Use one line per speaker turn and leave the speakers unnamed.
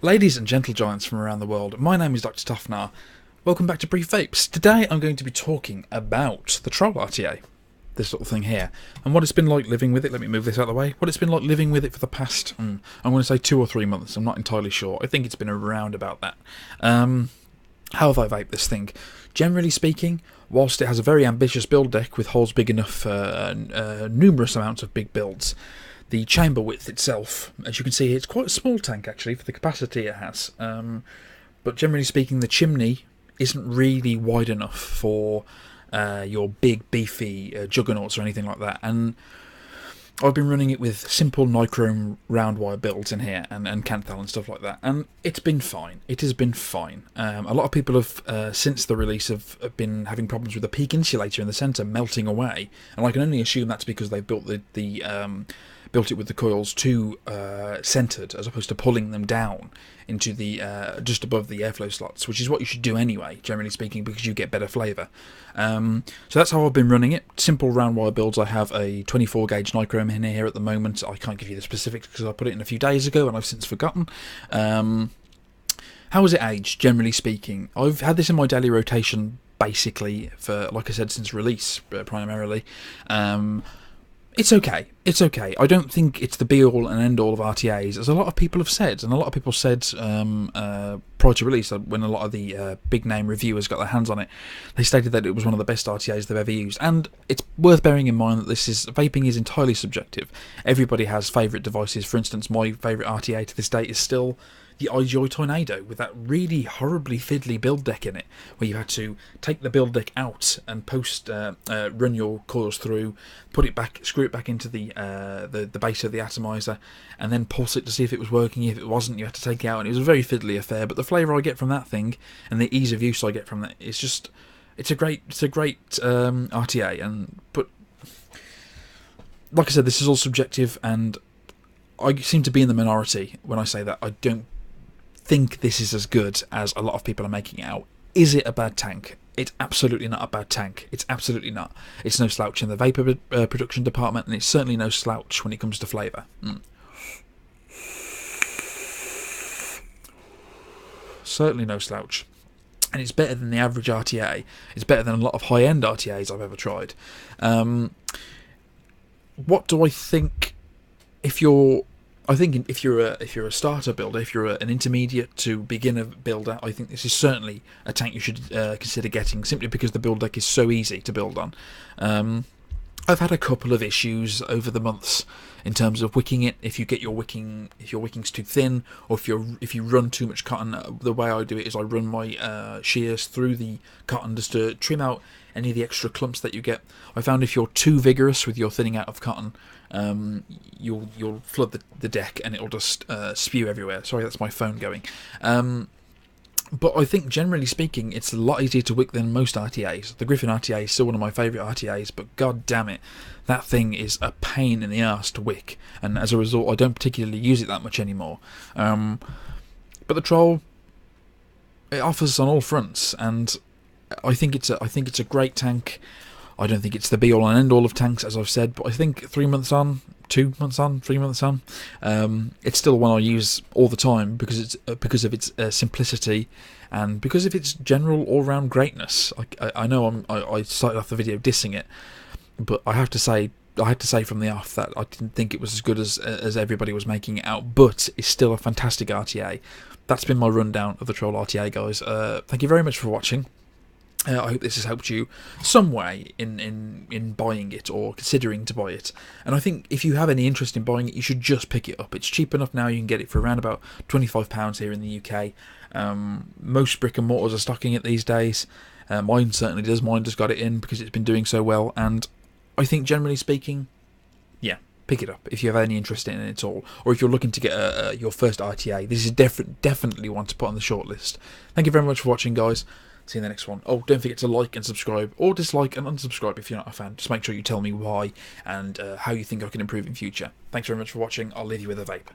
Ladies and gentle giants from around the world, my name is Dr. Tuffnar. Welcome back to Brief Vapes. Today I'm going to be talking about the Troll RTA, this little thing here, and what it's been like living with it. Let me move this out of the way. What it's been like living with it for the past, I'm going to say 2 or 3 months. I'm not entirely sure. I think it's been around about that. How have I vaped this thing? Generally speaking, whilst it has a very ambitious build deck with holes big enough for numerous amounts of big builds, the chamber width itself, as you can see, it's quite a small tank actually for the capacity it has. But generally speaking, the chimney isn't really wide enough for your big beefy juggernauts or anything like that. And I've been running it with simple nichrome round wire builds in here and Canthal and stuff like that, and it's been fine. It has been fine. A lot of people have, since the release, have been having problems with the peak insulator in the centre melting away, and I can only assume that's because they've built built it with the coils too centred, as opposed to pulling them down into the just above the airflow slots, which is what you should do anyway, generally speaking, because you get better flavour. So that's how I've been running it. Simple round wire builds. I have a 24 gauge nichrome in here at the moment. I can't give you the specifics because I put it in a few days ago and I've since forgotten. How has it aged, generally speaking? I've had this in my daily rotation basically for, like I said, since release primarily. It's okay. It's okay. I don't think it's the be-all and end-all of RTAs, as a lot of people have said. And a lot of people said prior to release, when a lot of the big-name reviewers got their hands on it, they stated that it was one of the best RTAs they've ever used. And it's worth bearing in mind that vaping is entirely subjective. Everybody has favourite devices. For instance, my favourite RTA to this date is still the iJoy Tornado, with that really horribly fiddly build deck in it, where you had to take the build deck out and run your coils through, put it back, screw it back into the base of the atomizer, and then pulse it to see if it was working. If it wasn't, you had to take it out, and it was a very fiddly affair. But the flavour I get from that thing, and the ease of use I get from that, it's a great RTA. But like I said, this is all subjective, and I seem to be in the minority when I say that. I don't think this is as good as a lot of people are making it out. Is it a bad tank? It's absolutely not a bad tank. It's absolutely not. It's no slouch in the vapour production department, and it's certainly no slouch when it comes to flavour. Certainly no slouch. And it's better than the average RTA. It's better than a lot of high-end RTAs I've ever tried. What do I think? If you're a starter builder, if you're an intermediate to beginner builder, I think this is certainly a tank you should consider getting, simply because the build deck is so easy to build on. I've had a couple of issues over the months in terms of wicking it. If your wicking's too thin, or if you run too much cotton, the way I do it is I run my shears through the cotton just to trim out any of the extra clumps that you get. I found if you're too vigorous with your thinning out of cotton, you'll flood the deck and it'll just spew everywhere. Sorry, that's my phone going. But I think generally speaking, it's a lot easier to wick than most RTAs. The Griffin RTA is still one of my favourite RTAs, but god damn it, that thing is a pain in the arse to wick, and as a result I don't particularly use it that much anymore. But the Troll, it offers on all fronts, and I think it's a great tank. I don't think it's the be-all and end-all of tanks, as I've said, but I think 3 months on, 2 months on, 3 months on, it's still one I use all the time because of its simplicity and because of its general all-round greatness. I know I started off the video dissing it, but I had to say from the off that I didn't think it was as good as everybody was making it out, but it's still a fantastic RTA. That's been my rundown of the Troll RTA, guys. Thank you very much for watching. I hope this has helped you some way in buying it or considering to buy it. And I think if you have any interest in buying it, you should just pick it up. It's cheap enough now. You can get it for around about £25 here in the UK. Most brick and mortars are stocking it these days. Mine certainly does. Mine just got it in because it's been doing so well. And I think generally speaking, yeah, pick it up if you have any interest in it at all. Or if you're looking to get your first RTA, this is definitely one to put on the shortlist. Thank you very much for watching, guys. See you in the next one. Oh, don't forget to like and subscribe, or dislike and unsubscribe if you're not a fan. Just make sure you tell me why and how you think I can improve in future. Thanks very much for watching. I'll leave you with a vape.